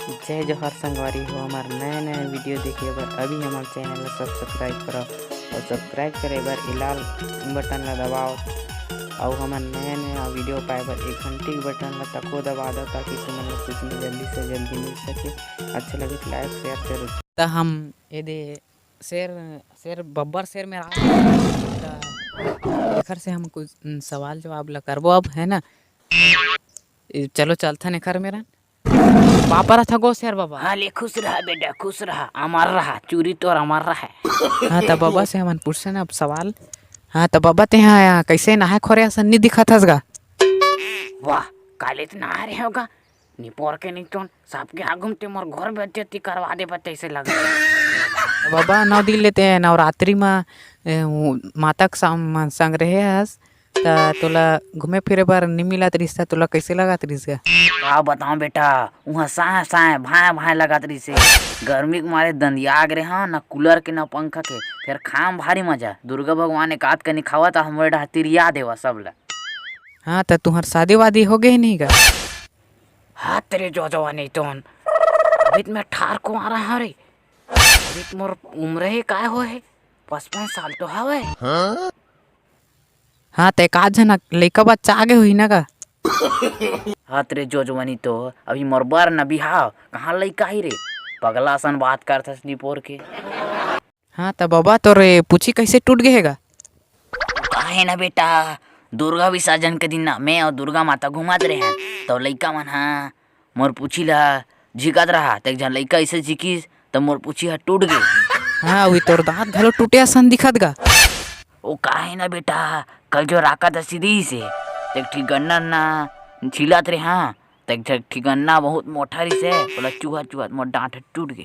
जय जोहार संगवारी हो। हमार नया नया वीडियो देखे बर अभी हमारे चैनल ला सब्सक्राइब करो और सब्सक्राइब करे बर ए लाल बटन ला दबाओ और हमार नया नया वीडियो पाए बर एक घंटी के बटन ला तको दबा दो ताकि तुमन ला सूचना जल्दी से जल्दी मिल सके। अच्छा लगे तो लाइक शेयर करो। तो हम ये दे शेर शेर बब्बर शेर में एखर से हम कुछ सवाल जवाब ला करबो अब है ना। चलो चलता ने कर मेरा पापा रहा था गो शेर बाबा। हाँ ले खुश रहा बेटा खुश रहा अमर रहा चूरी तो अमर रहा। हाँ तो बाबा से हमन पूछे ना अब सवाल। हाँ तो बाबा ते यहाँ कैसे नहाए खोरे सन्नी दिखा था गा। वाह काले तो नहा रहे होगा निपोर के नहीं तो सबके आगुम ते मोर घर में बेइज्जती करवा दे बते ऐसे लग बाबा 9 दिन लेते हैं नवरात्रि में माता के संग रहे हस तोला घूमे फिरे पर नहीं मिला रिश्ता तोला कैसे लगा रिश्ता। का बताऊं बेटा वहाँ साए साए भाए भाए लगात रही से गर्मी के मारे दंदिया गए हाँ ना कूलर के ना पंखा के फिर खाम भारी मजा दुर्गा भगवान ने काट के निखावा था हमारे डहतिरिया देवा सब ला। हाँ तो तुम्हार शादी वादी हो गई नहीं का। हाँ तेरे जो नहीं तो अभी मैं ठार को आ रहा रे अभी मोर उम्र ही काय हो है 55 साल तो हवे। हाँ तो एक आध जन लड़का बच्चा आगे हुई ना का। हाँ तेरे जो जवानी तो अभी मोर बर न बिहाव कहाँ लइका ही रे पगला सन बात करथस निपोर के। हाँ तो बाबा तो रे पूछी कैसे टूट गएगा। काहे ना बेटा दुर्गा विसर्जन के दिन ना मैं और दुर्गा माता घुमात रहे हैं तो लइका मन हाँ मोर पूछी ला झिकत रहा तो एक जन लइका ऐसे झिकिस तो मोर पूछी हा टूट गई। हाँ वही तोर दांत घलो टूटे सन दिखत गा। ओ काहे ना बेटा कल जो राका था सीधी से एक ठीक गन्ना ना छिलात रे हाँ तो एक ठीक गन्ना बहुत मोटा रही से बोला चूहा चूहा मोर डांट टूट गई।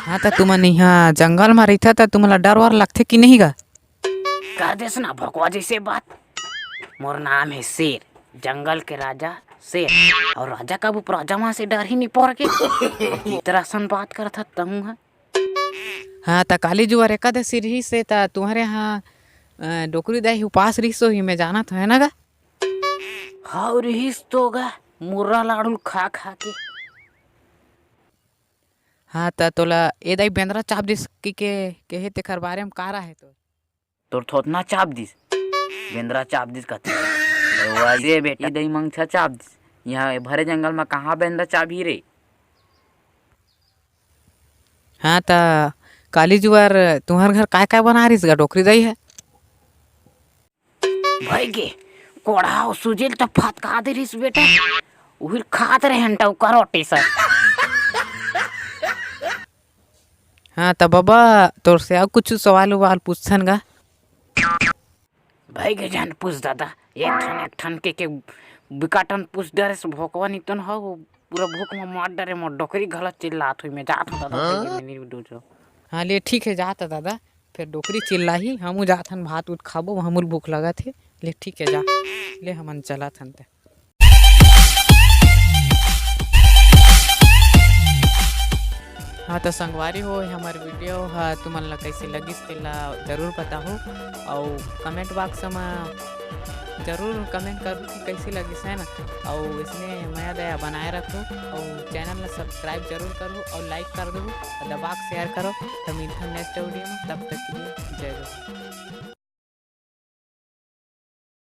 हाँ तो तुमन यहाँ जंगल में रहता था तुम्हारा डर वर लगते कि नहीं गा। कर देस ना भगवा जैसे बात मोर नाम है शेर जंगल के राजा शेर और राजा का वो प्रजा वहाँ से डर ही नहीं पड़ के तरह सन बात करता तहूँ है। हाँ तो काली जुआर एकादशी रही से ता तुम्हारे यहाँ डोकरी दाई उपास रही सो ही मैं जाना था है ना गा। हाँ रहीस तो गा मुर्रा लाड़ू खा खा के। हाँ तो तोला ए दाई बेंद्रा चाप दिस के हे तेखर बारे में का रहा है तो तोर थोतना चाप दिस बेंद्रा चाप दिस कहते वैसे बेटा दही मंगछा चाप दिस यहाँ भरे जंगल में कहाँ बेंद्रा चाप ही रे। हाँ तो काली जुआर तुम्हारे घर काय काय बना रही गा डोकरी दाई है। भाई के कोढ़ा सुजिल तो फटका दे रही बेटा उहिल खात रहे हंटा करोटे सर। हाँ तो बाबा तोर से और कुछ सवाल उवाल पूछन गा। भाई के जान पूछ दादा एक ठन के बिकाटन पूछ डरे से भोकवा नहीं तो हो पूरा भूख में मार डरे मोर डोकरी गलत चिल्लात हुई मैं जात हूं दादा मेरी वीडियो। हाँ ले ठीक है जाता दादा फिर डोकरी चिल्ला ही हमू जात हन भात उत खाबो हमूल भूख लगा थे ले ठीक है जा ले हमन चला थन ते। हाँ तो संगवारी हो हमारे वीडियो हाँ तुमन ला कैसे लगिस तेला जरूर बताओ और कमेंट बॉक्स में जरूर कमेंट करो कि कैसी लगिस है ना। और इसमें नया दया बनाए रखो और चैनल ला सब्सक्राइब जरूर करो और लाइक कर दो और दबा शेयर करो। तो मिलता नेक्स्ट वीडियो में तब तक के लिए जय जय।